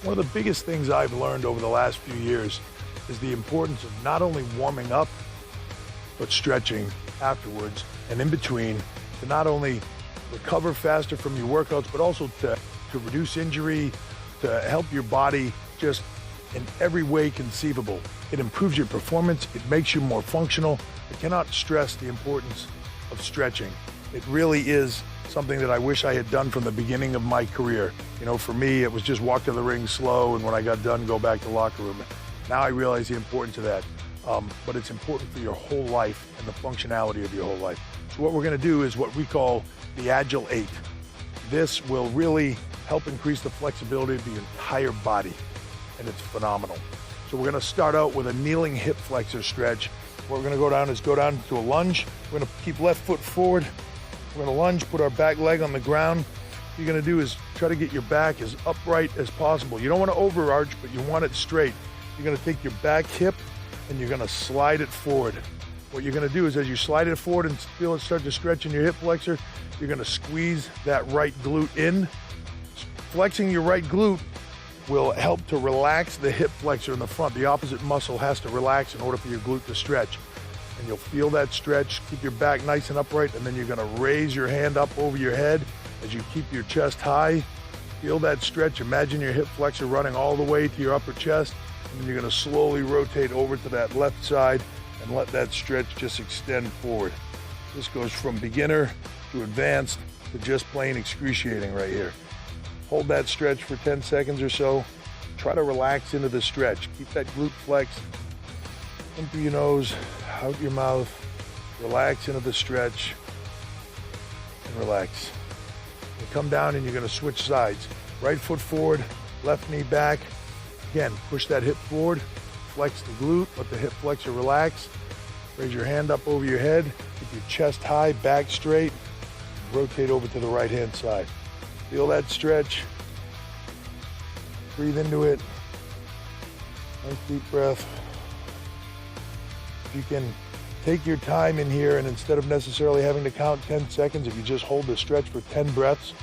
One of the biggest things I've learned over the last few years is the importance of not only warming up, but stretching afterwards and in between to not only recover faster from your workouts, but also to reduce injury, to help your body just in every way conceivable. It improves your performance, it makes you more functional. I cannot stress the importance of stretching. It really is something that I wish I had done from the beginning of my career. You know, for me, it was just walk to the ring slow, and when I got done, go back to the locker room. Now I realize the importance of that. But it's important for your whole life and the functionality of your whole life. So what we're gonna do is what we call the Agile 8. This will really help increase the flexibility of the entire body, and it's phenomenal. So we're gonna start out with a kneeling hip flexor stretch. What we're gonna go down to a lunge. We're gonna keep left foot forward. We're gonna lunge, put our back leg on the ground. What you're gonna do is try to get your back as upright as possible. You don't wanna overarch, but you want it straight. You're gonna take your back hip and you're gonna slide it forward. What you're gonna do is as you slide it forward and feel it start to stretch in your hip flexor, you're gonna squeeze that right glute in. Flexing your right glute will help to relax the hip flexor in the front. The opposite muscle has to relax in order for your glute to stretch. And you'll feel that stretch, keep your back nice and upright, and then you're gonna raise your hand up over your head as you keep your chest high. Feel that stretch, imagine your hip flexor running all the way to your upper chest, and then you're gonna slowly rotate over to that left side and let that stretch just extend forward. This goes from beginner to advanced to just plain excruciating right here. Hold that stretch for 10 seconds or so. Try to relax into the stretch. Keep that glute flexed. In through your nose, out your mouth. Relax into the stretch and relax. You come down and you're gonna switch sides. Right foot forward, left knee back. Again, push that hip forward, flex the glute, let the hip flexor relax. Raise your hand up over your head, keep your chest high, back straight. Rotate over to the right-hand side. Feel that stretch. Breathe into it. Nice deep breath. If you can take your time in here and instead of necessarily having to count 10 seconds, if you just hold the stretch for 10 breaths,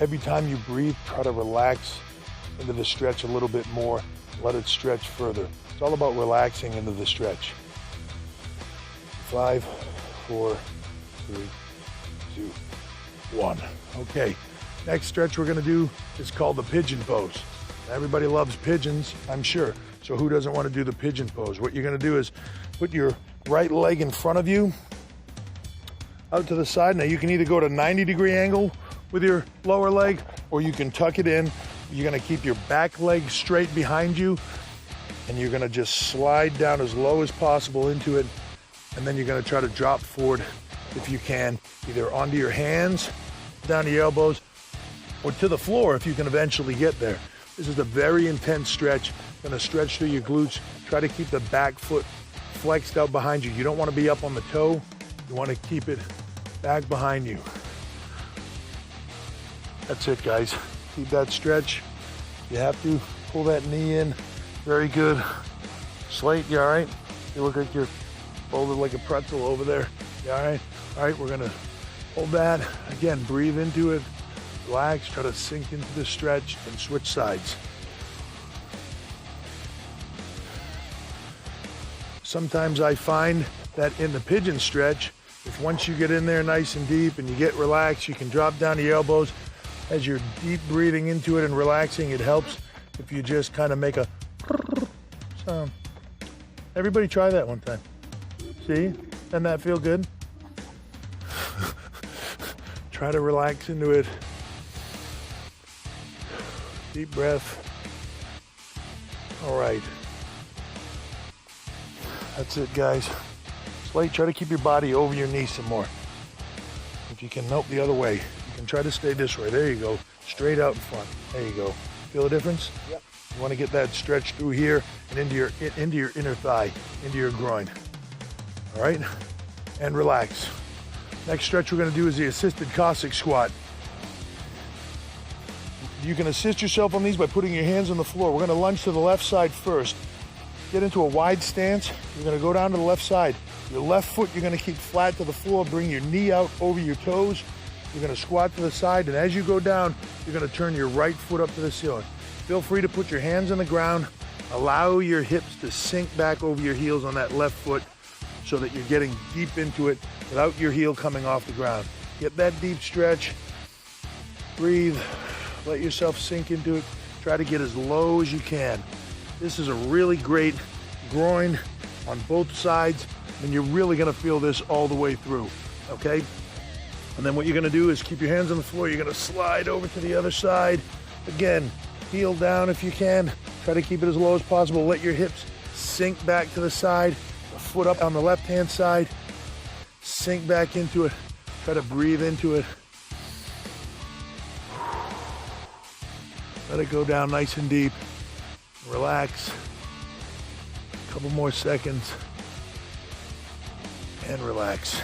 every time you breathe, try to relax into the stretch a little bit more. Let it stretch further. It's all about relaxing into the stretch. 5, 4, 3, 2, 1. Okay, next stretch we're gonna do is called the pigeon pose. Everybody loves pigeons, I'm sure. So who doesn't want to do the pigeon pose? What you're gonna do is put your right leg in front of you, out to the side. Now you can either go to 90-degree angle with your lower leg, or you can tuck it in. You're gonna keep your back leg straight behind you, and you're gonna just slide down as low as possible into it, and then you're gonna try to drop forward if you can, either onto your hands, down to your elbows, or to the floor if you can eventually get there. This is a very intense stretch. Gonna stretch through your glutes. Try to keep the back foot flexed out behind you. You don't wanna be up on the toe. You wanna keep it back behind you. That's it, guys. Keep that stretch. You have to pull that knee in. Very good. Slate, you all right? You look like you're folded like a pretzel over there. You all right? All right, we're gonna hold that. Again, breathe into it. Relax, try to sink into the stretch and switch sides. Sometimes I find that in the pigeon stretch, if once you get in there nice and deep and you get relaxed, you can drop down to your elbows. As you're deep breathing into it and relaxing, it helps if you just kind of make a sound. Everybody try that one time. See? Doesn't that feel good? Try to relax into it. Deep breath. All right. That's it, guys. Slate, try to keep your body over your knee some more. If you can, nope, the other way. You can try to stay this way. There you go. Straight out in front. There you go. Feel the difference? Yep. You want to get that stretch through here and into your inner thigh, into your groin. All right? And relax. Next stretch we're going to do is the assisted Cossack squat. You can assist yourself on these by putting your hands on the floor. We're going to lunge to the left side first. Get into a wide stance. You're going to go down to the left side. Your left foot you're going to keep flat to the floor. Bring your knee out over your toes. You're gonna squat to the side, and as you go down, you're gonna turn your right foot up to the ceiling. Feel free to put your hands on the ground. Allow your hips to sink back over your heels on that left foot so that you're getting deep into it without your heel coming off the ground. Get that deep stretch. Breathe. Let yourself sink into it. Try to get as low as you can. This is a really great groin on both sides, and you're really gonna feel this all the way through, okay? And then what you're gonna do is keep your hands on the floor. You're gonna slide over to the other side. Again, heel down if you can. Try to keep it as low as possible. Let your hips sink back to the side. The foot up on the left-hand side. Sink back into it. Try to breathe into it. Let it go down nice and deep. Relax. A couple more seconds. And relax.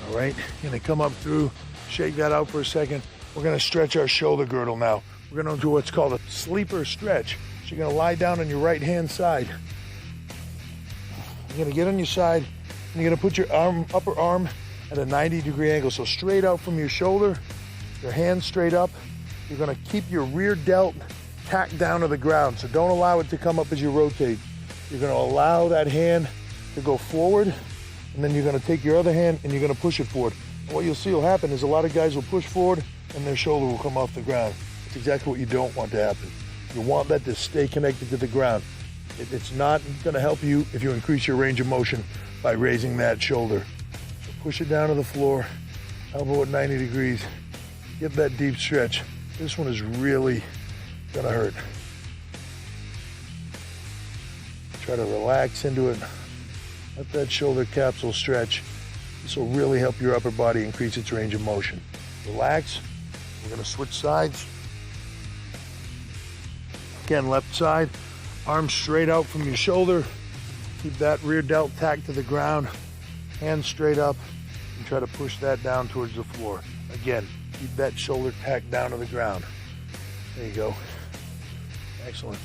All right, you're gonna come up through, shake that out for a second. We're gonna stretch our shoulder girdle now. We're gonna do what's called a sleeper stretch. So you're gonna lie down on your right-hand side. You're gonna get on your side, and you're gonna put your upper arm at a 90-degree angle. So straight out from your shoulder, your hands straight up. You're gonna keep your rear delt tacked down to the ground. So don't allow it to come up as you rotate. You're gonna allow that hand to go forward, and then you're gonna take your other hand and you're gonna push it forward. And what you'll see will happen is a lot of guys will push forward and their shoulder will come off the ground. That's exactly what you don't want to happen. You want that to stay connected to the ground. It's not gonna help you if you increase your range of motion by raising that shoulder. So push it down to the floor, elbow at 90 degrees, get that deep stretch. This one is really gonna hurt. Try to relax into it. Let that shoulder capsule stretch. This will really help your upper body increase its range of motion. Relax. We're gonna switch sides. Again, left side, arms straight out from your shoulder. Keep that rear delt tacked to the ground. Hands straight up, and try to push that down towards the floor. Again, keep that shoulder tacked down to the ground. There you go. Excellent.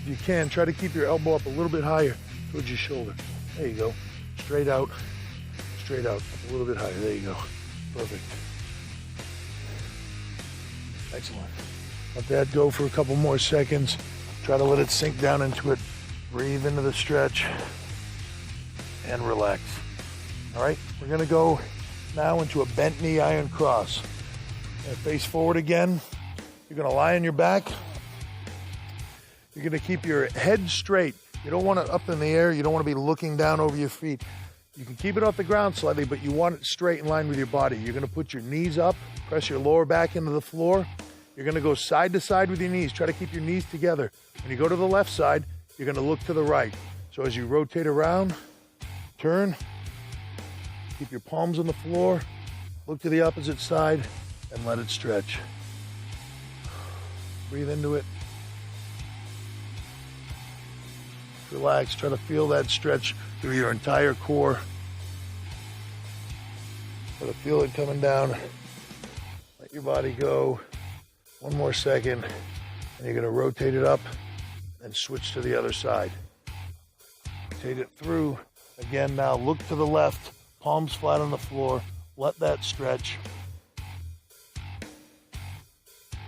If you can, try to keep your elbow up a little bit higher towards your shoulder. There you go. Straight out, up a little bit higher. There you go. Perfect. Excellent. Let that go for a couple more seconds. Try to let it sink down into it. Breathe into the stretch and relax. All right, we're gonna go now into a bent knee iron cross. And face forward again. You're gonna lie on your back. You're gonna keep your head straight. You don't want it up in the air. You don't want to be looking down over your feet. You can keep it off the ground slightly, but you want it straight in line with your body. You're gonna put your knees up, press your lower back into the floor. You're gonna go side to side with your knees. Try to keep your knees together. When you go to the left side, you're gonna look to the right. So as you rotate around, turn, keep your palms on the floor, look to the opposite side, and let it stretch. Breathe into it. Relax, try to feel that stretch through your entire core. Try to feel it coming down. Let your body go. One more second, and you're gonna rotate it up and switch to the other side. Rotate it through. Again, now look to the left, palms flat on the floor. Let that stretch.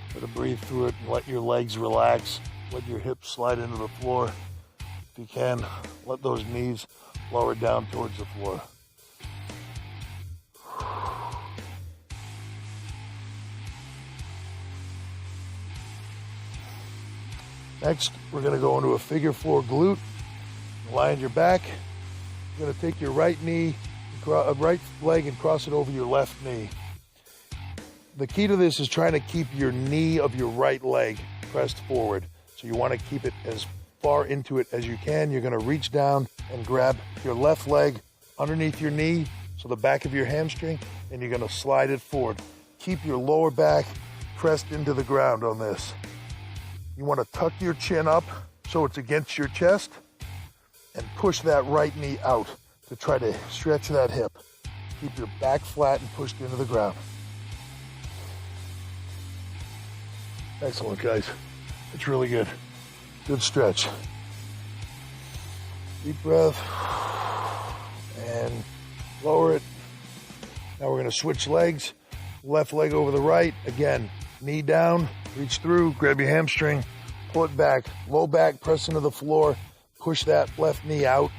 Try to breathe through it and let your legs relax. Let your hips slide into the floor. If you can, let those knees lower down towards the floor. Next, we're gonna go into a figure 4 glute. Lie on your back. You're gonna take your right leg and cross it over your left knee. The key to this is trying to keep your knee of your right leg pressed forward. So you wanna keep it as far into it as you can. You're gonna reach down and grab your left leg underneath your knee, so the back of your hamstring, and you're gonna slide it forward. Keep your lower back pressed into the ground on this. You wanna tuck your chin up so it's against your chest and push that right knee out to try to stretch that hip. Keep your back flat and pushed into the ground. Excellent, guys. It's really good. Good stretch. Deep breath and lower it. Now we're gonna switch legs. Left leg over the right. Again, knee down, reach through, grab your hamstring, pull it back. Low back, press into the floor. Push that left knee out,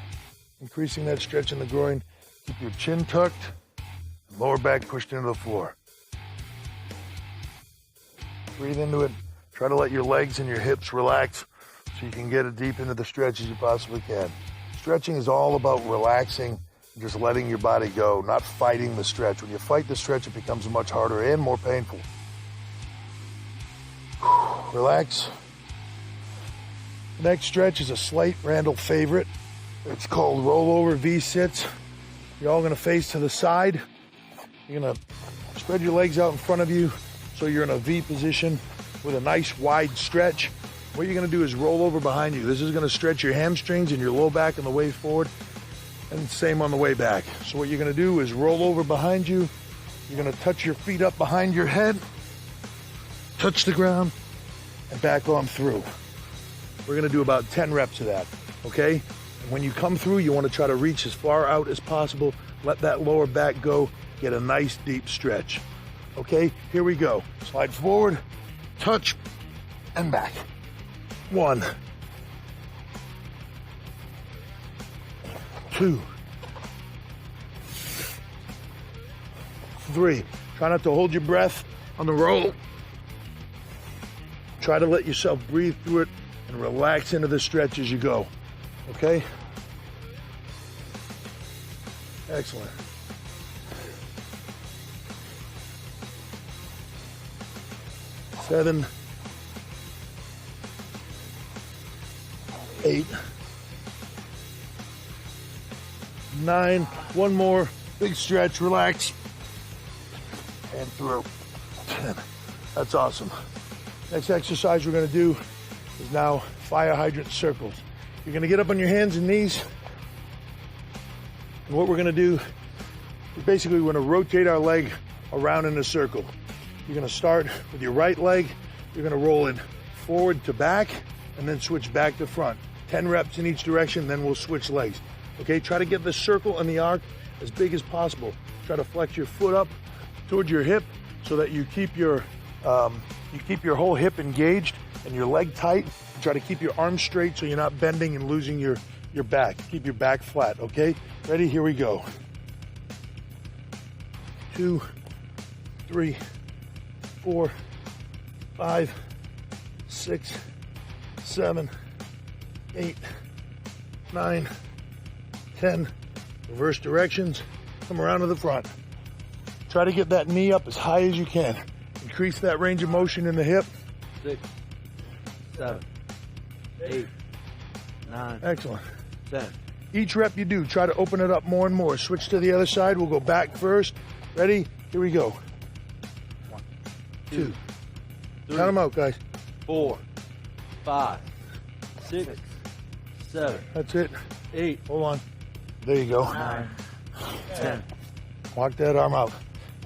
increasing that stretch in the groin. Keep your chin tucked, lower back pushed into the floor. Breathe into it. Try to let your legs and your hips relax so you can get as deep into the stretch as you possibly can. Stretching is all about relaxing, just letting your body go, not fighting the stretch. When you fight the stretch, it becomes much harder and more painful. Relax. The next stretch is a slight Randall favorite. It's called Rollover V-sits. You're all gonna face to the side. You're gonna spread your legs out in front of you so you're in a V position with a nice wide stretch. What you're gonna do is roll over behind you. This is gonna stretch your hamstrings and your low back on the way forward, and same on the way back. So what you're gonna do is roll over behind you. You're gonna touch your feet up behind your head, touch the ground, and back on through. We're gonna do about 10 reps of that, okay? And when you come through, you wanna try to reach as far out as possible. Let that lower back go. Get a nice deep stretch. Okay, here we go. Slide forward, touch, and back. 1, 2, 3. Try not to hold your breath on the roll. Try to let yourself breathe through it and relax into the stretch as you go. Okay? Excellent. Seven, 8, 9. One more big stretch, relax, and through. 10. That's awesome. Next exercise we're going to do is now fire hydrant circles. You're going to get up on your hands and knees, and what we're going to do is basically we're going to rotate our leg around in a circle. You're going to start with your right leg. You're going to roll it forward to back and then switch back to front. 10 reps in each direction, then we'll switch legs. Okay, try to get the circle and the arc as big as possible. Try to flex your foot up towards your hip so that you keep your whole hip engaged and your leg tight. Try to keep your arms straight so you're not bending and losing your back. Keep your back flat, okay? Ready? Here we go. 2, 3, 4, 5, 6, 7, 8, 9, 10. Reverse directions. Come around to the front. Try to get that knee up as high as you can. Increase that range of motion in the hip. 6, 7, 8, 9. Excellent. 10. Each rep you do, try to open it up more and more. Switch to the other side. We'll go back first. Ready? Here we go. 1, 2. 3. Count them out, guys. 4, 5, 6, 7. That's it. 8. Hold on. There you go. 9, 10. Lock that arm out.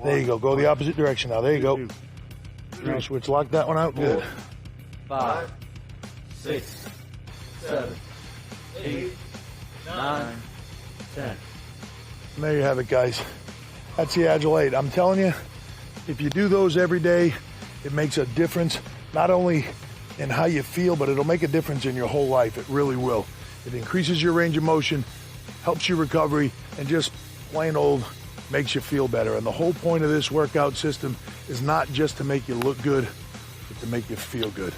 There you go. Go the opposite direction now. There you go. 3, Switch. Lock that one out. Good. 5, 6, 7, 8, 9, 10. And there you have it, guys. That's the Agile 8. I'm telling you, if you do those every day, it makes a difference, not only in how you feel, but it'll make a difference in your whole life. It really will. It increases your range of motion, helps your recovery, and just plain old makes you feel better. And the whole point of this workout system is not just to make you look good, but to make you feel good.